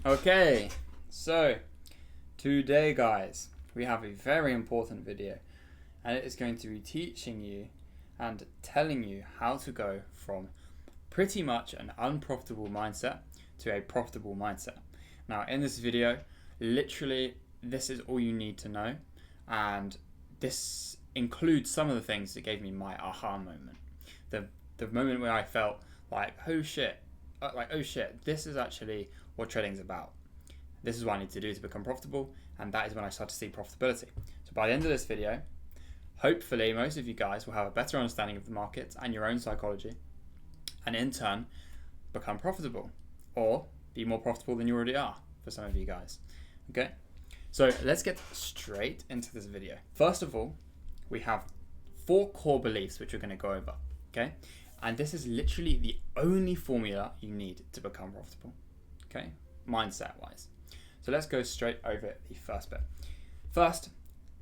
Okay, so today guys, we have a very important video and it is going to be teaching you and telling you how to go from pretty much an unprofitable mindset to a profitable mindset. Now in this video, literally this is all you need to know, and this includes some of the things that gave me my aha moment. The moment where I felt like, oh shit, this is actually what trading is about. This is what I need to do to become profitable, and that is when I start to see profitability. So by the end of this video, hopefully most of you guys will have a better understanding of the market and your own psychology, and in turn become profitable, or be more profitable than you already are for some of you guys. Okay, so let's get straight into this video. First of all, we have 4 core beliefs which we're going to go over. Okay, and this is literally the only formula you need to become profitable. Okay, mindset wise. So let's go straight over the first bit. First,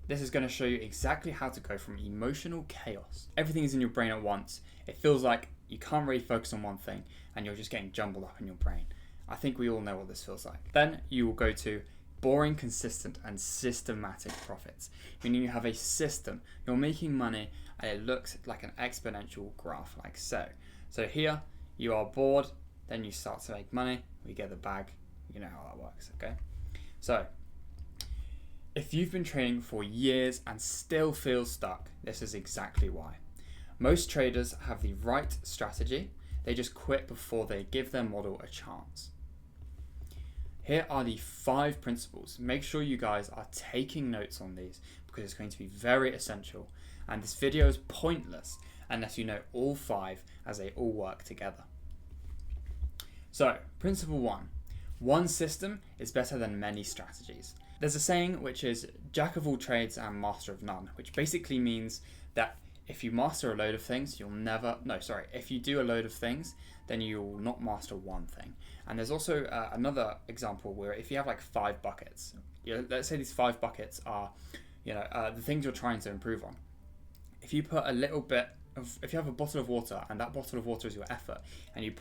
this is going to show you exactly how to go from emotional chaos. Everything is in your brain at once. It feels like you can't really focus on one thing and you're just getting jumbled up in your brain. I think we all know what this feels like. Then you will go to boring, consistent, and systematic profits. Meaning you have a system, you're making money, and it looks like an exponential graph like so. So here, you are bored, then you start to make money, we get the bag, you know how that works, okay? So, if you've been trading for years and still feel stuck, this is exactly why. Most traders have the right strategy, they just quit before they give their model a chance. Here are the 5 principles. Make sure you guys are taking notes on these because it's going to be very essential, and this video is pointless unless you know all 5 as they all work together. So, principle 1. One system is better than many strategies. There's a saying which is jack of all trades and master of none, which basically means that if you master a load of things, if you do a load of things, then you will not master one thing. And there's also another example where if you have like 5 buckets, let's say these 5 buckets are, the things you're trying to improve on. If you put a little bit of, if you have a bottle of water and that bottle of water is your effort, and you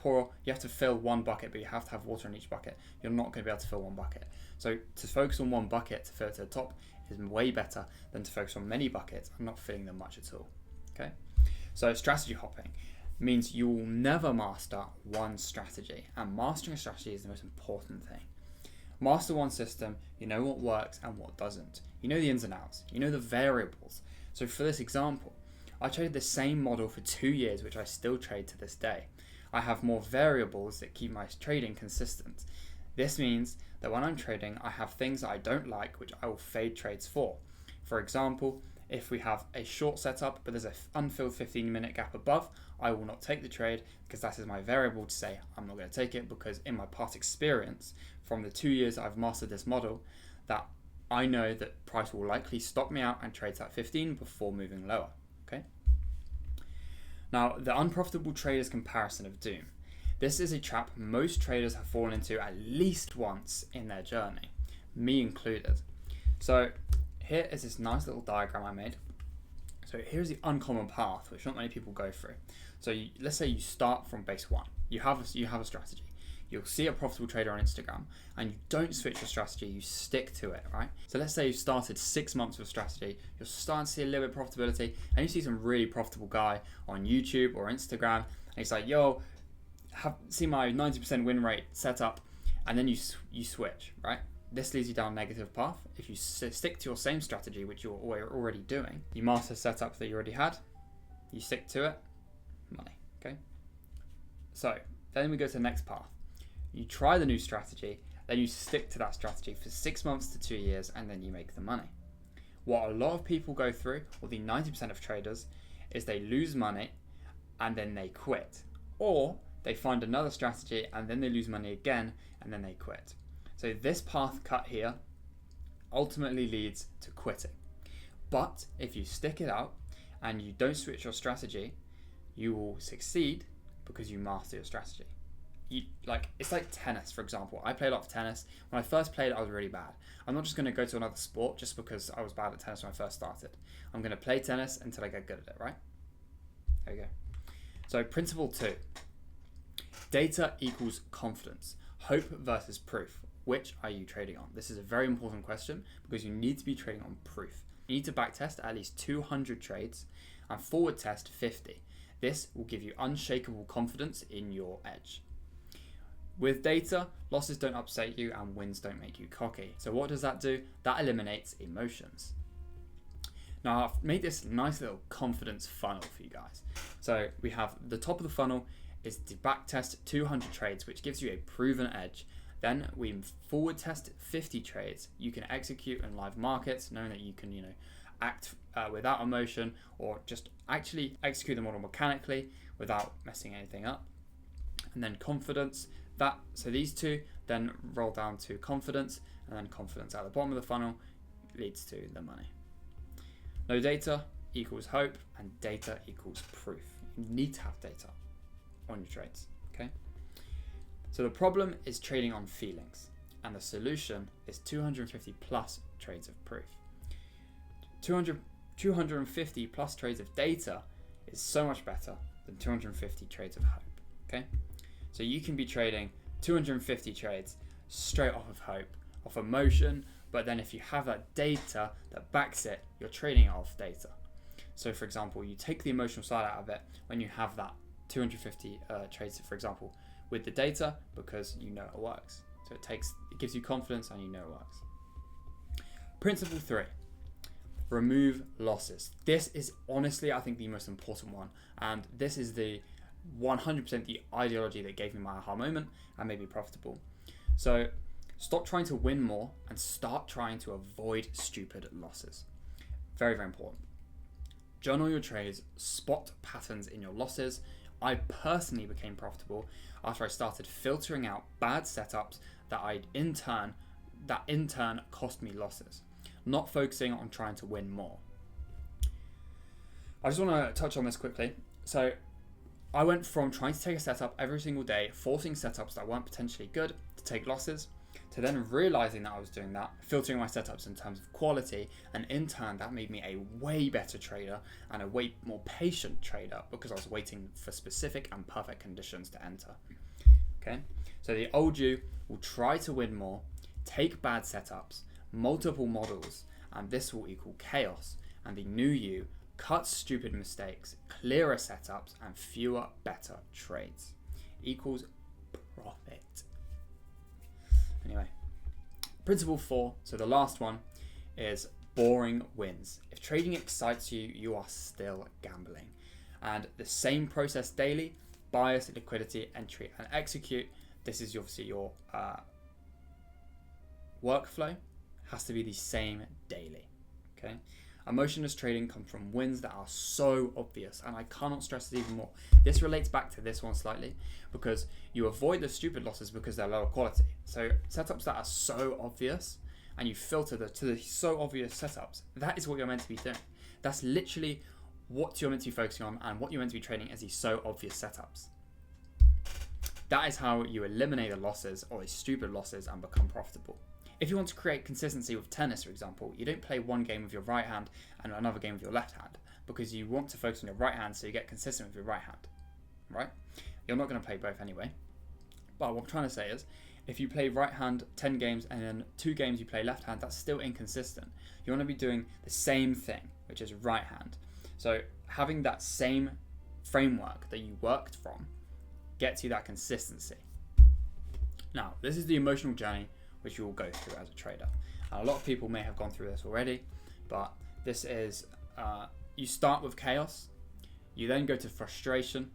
have to fill 1 bucket, but you have to have water in each bucket, you're not going to be able to fill 1 bucket. So to focus on 1 bucket to fill it to the top is way better than to focus on many buckets and not filling them much at all. Okay, so strategy hopping means you will never master one strategy, and mastering a strategy is the most important thing. Master one system, you know what works and what doesn't. You know the ins and outs, you know the variables. So for this example, I traded the same model for 2 years, which I still trade to this day. I have more variables that keep my trading consistent. This means that when I'm trading, I have things that I don't like, which I will fade trades for. For example, if we have a short setup, but there's an unfilled 15-minute gap above, I will not take the trade because that is my variable to say I'm not going to take it, because in my past experience from the 2 years I've mastered this model, that I know that price will likely stop me out and trade at 15 before moving lower. Okay. Now, the unprofitable trader's comparison of doom. This is a trap most traders have fallen into at least once in their journey, me included. So here is this nice little diagram I made. So here's the uncommon path, which not many people go through. So let's say you start from base 1. You have a strategy. You'll see a profitable trader on Instagram, and you don't switch your strategy, you stick to it, right? So let's say you started 6 months with strategy, you're starting to see a little bit of profitability, and you see some really profitable guy on YouTube or Instagram, and he's like, yo, see my 90% win rate set up, and then you switch, right? This leads you down a negative path. If you stick to your same strategy, which you're already doing, you master setup that you already had, you stick to it, money, okay? So then we go to the next path. You try the new strategy, then you stick to that strategy for 6 months to 2 years, and then you make the money. What a lot of people go through, or the 90% of traders, is they lose money and then they quit. Or they find another strategy and then they lose money again and then they quit. So this path cut here ultimately leads to quitting. But if you stick it out and you don't switch your strategy, you will succeed because you master your strategy. It's like tennis, for example. I play a lot of tennis. When I first played, I was really bad. I'm not just going to go to another sport just because I was bad at tennis when I first started. I'm going to play tennis until I get good at it, right? There you go. So principle 2. Data equals confidence. Hope versus proof. Which are you trading on? This is a very important question because you need to be trading on proof. You need to backtest at least 200 trades and forward test 50. This will give you unshakable confidence in your edge. With data, losses don't upset you and wins don't make you cocky. So what does that do? That eliminates emotions. Now I've made this nice little confidence funnel for you guys. So we have the top of the funnel is to backtest 200 trades, which gives you a proven edge. Then we forward test 50 trades. You can execute in live markets, knowing that you can, act without emotion, or just actually execute the model mechanically without messing anything up. And then confidence. So these two then roll down to confidence, and then confidence at the bottom of the funnel leads to the money. No data equals hope, and data equals proof. You need to have data on your trades, okay? So the problem is trading on feelings, and the solution is 250 plus trades of proof. 250 plus trades of data is so much better than 250 trades of hope, okay? So you can be trading 250 trades straight off of hope, off emotion, but then if you have that data that backs it, you're trading off data. So for example, you take the emotional side out of it when you have that 250 trades, for example, with the data, because you know it works. So it gives you confidence and you know it works. Principle 3, remove losses. This is honestly, I think, the most important one. And this is the 100% the ideology that gave me my aha moment and made me profitable. So stop trying to win more and start trying to avoid stupid losses. Very, very important. Journal your trades, spot patterns in your losses. I personally became profitable after I started filtering out bad setups that in turn cost me losses, not focusing on trying to win more. I just want to touch on this quickly. So I went from trying to take a setup every single day, forcing setups that weren't potentially good to take losses, to then realizing that I was doing that, filtering my setups in terms of quality, and in turn that made me a way better trader and a way more patient trader because I was waiting for specific and perfect conditions to enter. Okay, so the old you will try to win more, take bad setups, multiple models, and this will equal chaos, and the new you cuts stupid mistakes, clearer setups, and fewer better trades equals profit. Anyway, principle 4, so the last one, is boring wins. If trading excites you, you are still gambling. And the same process daily, bias, liquidity, entry, and execute. This is obviously your workflow, has to be the same daily, okay? Emotionless trading comes from wins that are so obvious, and I cannot stress this even more. This relates back to this one slightly because you avoid the stupid losses because they're lower quality. So setups that are so obvious and you filter to the so obvious setups, that is what you're meant to be doing. That's literally what you're meant to be focusing on, and what you're meant to be trading is these so obvious setups. That is how you eliminate the losses or the stupid losses and become profitable. If you want to create consistency with tennis, for example, you don't play one game with your right hand and another game with your left hand because you want to focus on your right hand so you get consistent with your right hand, right? You're not going to play both anyway. But what I'm trying to say is, if you play right hand 10 games and then 2 games you play left hand, that's still inconsistent. You want to be doing the same thing, which is right hand. So having that same framework that you worked from gets you that consistency. Now, this is the emotional journey which you will go through as a trader. And a lot of people may have gone through this already, but this is, you start with chaos, you then go to frustration.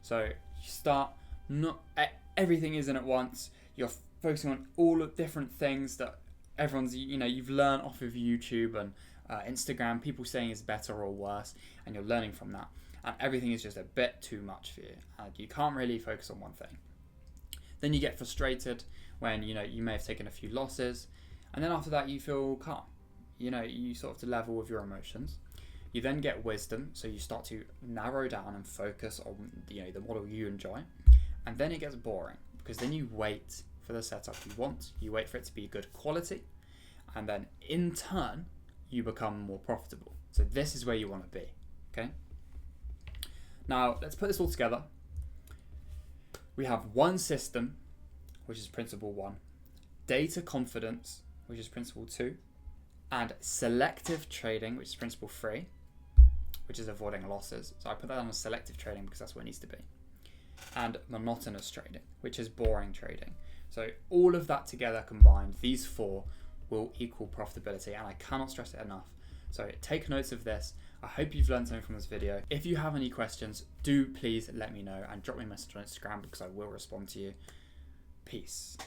So you start, not everything isn't at once, you're focusing on all of different things that everyone's, you've learned off of YouTube and Instagram, people saying is better or worse, and you're learning from that. And everything is just a bit too much for you. And you can't really focus on one thing. Then you get frustrated when you may have taken a few losses, and then after that you feel calm. You sort of to level with your emotions. You then get wisdom, so you start to narrow down and focus on the model you enjoy, and then it gets boring because then you wait for the setup you want. You wait for it to be good quality, and then in turn you become more profitable. So this is where you want to be. Okay. Now let's put this all together. We have one system, which is principle 1, data confidence, which is principle 2, and selective trading, which is principle 3, which is avoiding losses. So I put that down as selective trading because that's what it needs to be. And monotonous trading, which is boring trading. So all of that together combined, these 4 will equal profitability, and I cannot stress it enough. So take notes of this. I hope you've learned something from this video. If you have any questions, do please let me know and drop me a message on Instagram because I will respond to you. Peace.